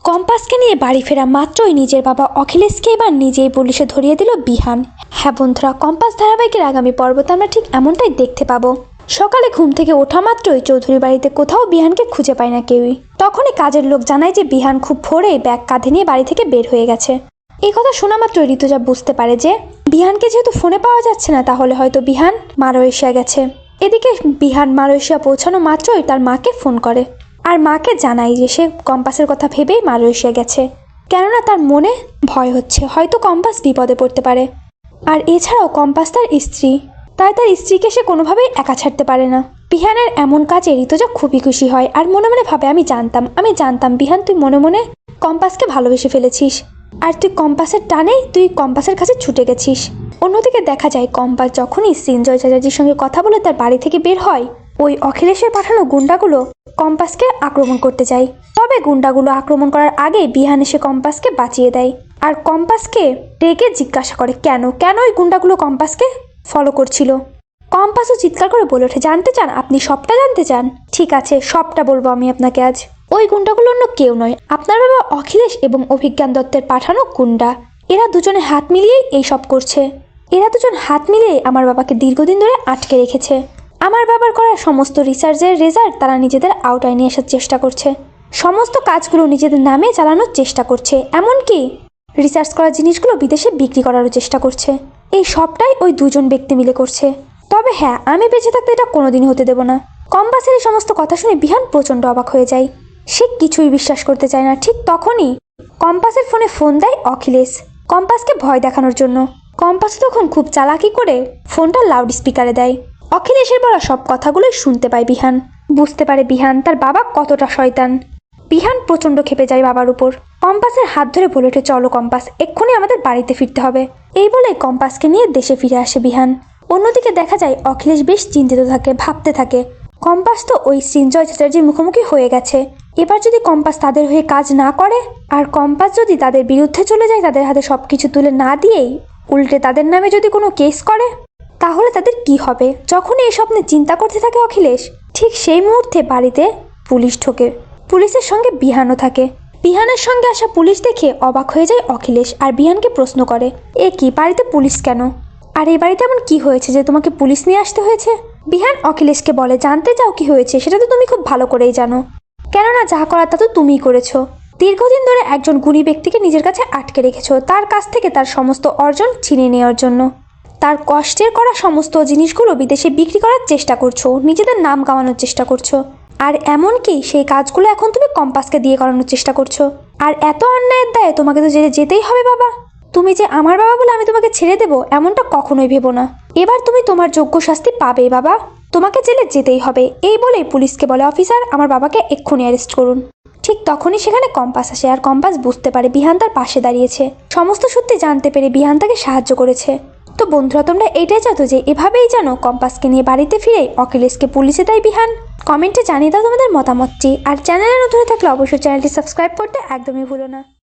কম্পাসকে নিয়ে বাড়ি ফেরা মাত্রই নিজের বাবা অখিলেশকে এবার নিজেই পুলিশে ধরিয়ে দিল বিহান। হ্যাঁ বন্ধুরা, কম্পাস ধারাবাহিকের আগামী পর্বতে আমরা ঠিক এমনটাই দেখতে পাবো। সকালে ঘুম থেকে ওঠা মাত্রই চৌধুরী বাড়িতে কোথাও বিহানকে খুঁজে পায় না কেউই। তখনই কাজের লোক জানায় যে বিহান খুব ভোরেই ব্যাগ কাঁধে নিয়ে বাড়ি থেকে বের হয়ে গেছে। এই কথা শোনা মাত্রই ঋতুজা বুঝতে পারে যে বিহানকে যেহেতু ফোনে পাওয়া যাচ্ছে না, তাহলে হয়তো বিহান মালয়েশিয়া গেছে। এদিকে বিহান মালয়েশিয়া পৌঁছানো মাত্রই তার মাকে ফোন করে আর মাকে জানায় যে সে কম্পাসের কথা ভেবেই মালয়েশিয়া গেছে, কেননা তার মনে ভয় হচ্ছে হয়তো কম্পাস বিপদে পড়তে পারে। আর এছাড়াও কম্পাস তার স্ত্রী, তাই তার স্ত্রীকে সে কোনোভাবেই একা ছাড়তে পারে না। বিহানের এমন কাজে ঋতুজা খুবই খুশি হয় আর মনে মনে ভাবে আমি জানতাম বিহান তুই মনে মনে কম্পাসকে ভালোবেসে ফেলেছিস আর তুই কম্পাসের টানেই তুই কম্পাসের কাছে ছুটে গেছিস। অন্যদিকে দেখা যায় কম্পাস যখনই সৃঞ্জয় চ্যাটার্জির সঙ্গে কথা বলে তার বাড়ি থেকে বের হয়, ওই অখিলেশের পাঠানো গুন্ডাগুলো কম্পাসকে আক্রমণ করতে যায়। তবে গুন্ডাগুলো আক্রমণ করার আগে বিহান এসে কম্পাসকে বাঁচিয়ে দেয় আর কম্পাসকে ডেকে জিজ্ঞাসা করে কেন ওই গুন্ডাগুলো কম্পাসকে ফলো করছিল। কম্পাসও চিৎকার করে বলে ওঠে, জানতে চান আপনি? সবটা জানতে চান? ঠিক আছে, সবটা বলবো আমি আপনাকে আজ। ওই গুন্ডাগুলো অন্য কেউ নয়, আপনার বাবা অখিলেশ এবং অভিজ্ঞান দত্তের পাঠানো গুন্ডা। এরা দুজনে হাত মিলিয়েই এইসব করছে। এরা দুজন হাত মিলিয়ে আমার বাবাকে দীর্ঘদিন ধরে আটকে রেখেছে। আমার বাবার করা সমস্ত রিসার্চের রেজাল্ট তারা নিজেদের আওতায় নিয়ে আসার চেষ্টা করছে। সমস্ত কাজগুলো নিজেদের নামে চালানোর চেষ্টা করছে, এমনকি রিসার্চ করা জিনিসগুলো বিদেশে বিক্রি করারও চেষ্টা করছে। এই সবটাই ওই দুজন ব্যক্তি মিলে করছে। তবে হ্যাঁ, আমি বেঁচে থাকতে এটা কোনোদিনই হতে দেব না। কম্পাসের এই সমস্ত কথা শুনে বিহান প্রচণ্ড অবাক হয়ে যায়। সে কিছুই বিশ্বাস করতে চায় না। ঠিক তখনই কম্পাসের ফোনে ফোন দেয় অখিলেশ কম্পাসকে ভয় দেখানোর জন্য। কম্পাস তখন খুব চালাকি করে ফোনটা লাউড স্পিকারে দেয়। অখিলেশের বলা সব কথাগুলোই শুনতে পায় বিহান। বুঝতে পারে বিহান তার বাবা কতটা শয়তান। বিহান প্রচণ্ড ক্ষেপে যায় বাবার উপর। কম্পাসের হাত ধরে বলে ওঠে, চলো কম্পাস, এক্ষুনি আমাদের বাড়িতে ফিরতে হবে। এই বলে কম্পাসকে নিয়ে দেশে ফিরে আসে বিহান। অন্যদিকে দেখা যায় অখিলেশ বেশ চিন্তিত থাকে, ভাবতে থাকে কম্পাস তো ওই সৃঞ্জয় চ্যাটার্জির মুখোমুখি হয়ে গেছে। এবার যদি কম্পাস তাদের হয়ে কাজ না করে আর কম্পাস যদি তাদের বিরুদ্ধে চলে যায়, তাদের হাতে সবকিছু তুলে না দিয়েই উল্টে তাদের নামে যদি কোনো কেস করে, তাহলে তাদের কি হবে? যখনই এই স্বপ্নে চিন্তা করতে থাকে অখিলেশ, ঠিক সেই মুহূর্তে বাড়িতে পুলিশ ঢোকে। পুলিশের সঙ্গে বিহানও থাকে। বিহানের সঙ্গে আসা পুলিশ দেখে অবাক হয়ে যায় অখিলেশ আর বিহানকে প্রশ্ন করে, এ কি, বাড়িতে পুলিশ কেন? আর এই বাড়িতে এমন কি হয়েছে যে তোমাকে পুলিশ নিয়ে আসতে হয়েছে? বিহান অখিলেশকে বলে, জানতে চাও কি হয়েছে? সেটা তো তুমি খুব ভালো করেই জানো, কেননা যা করার তা তো তুমিই করেছো। দীর্ঘদিন ধরে একজন গুণী ব্যক্তিকে নিজের কাছে আটকে রেখেছো, তার কাছ থেকে তার সমস্ত অর্জন ছিনিয়ে নেওয়ার জন্য। তার কষ্টের করা সমস্ত জিনিসগুলো বিদেশে বিক্রি করার চেষ্টা করছো, নিজেদের নাম কামানোর চেষ্টা করছো। আর এমনকি সেই কাজগুলো এখন তুমি কম্পাসকে দিয়ে করানোর চেষ্টা করছো। আর এত অন্যায়ের দায়ে তোমাকে তো জেলে যেতেই হবে বাবা। তুমি যে আমার বাবা বলে আমি তোমাকে ছেড়ে দেবো এমনটা কখনোই ভেবো না। এবার তুমি তোমার যোগ্য শাস্তি পাবেই বাবা, তোমাকে জেলে যেতেই হবে। এই বলেই পুলিশকে বলে, অফিসার আমার বাবাকে এক্ষুনি অ্যারেস্ট করুন। ঠিক তখনই সেখানে কম্পাস আসে আর কম্পাস বুঝতে পারে বিহান তার পাশে দাঁড়িয়েছে। সমস্ত সত্যি জানতে পেরে বিহান তাকে সাহায্য করেছে। তো বন্ধুরা, তোমরা এটাই চাও যে এভাবেই যেন কম্পাসকে নিয়ে বাড়িতে ফিরে অখিলেশকে পুলিশে দেয় বিহান? কমেন্টে জানিয়ে দাও তোমাদের মতামতটি। আর চ্যানেলে নতুন থাকলে অবশ্যই চ্যানেলটি সাবস্ক্রাইব করতে একদমই ভুলো না।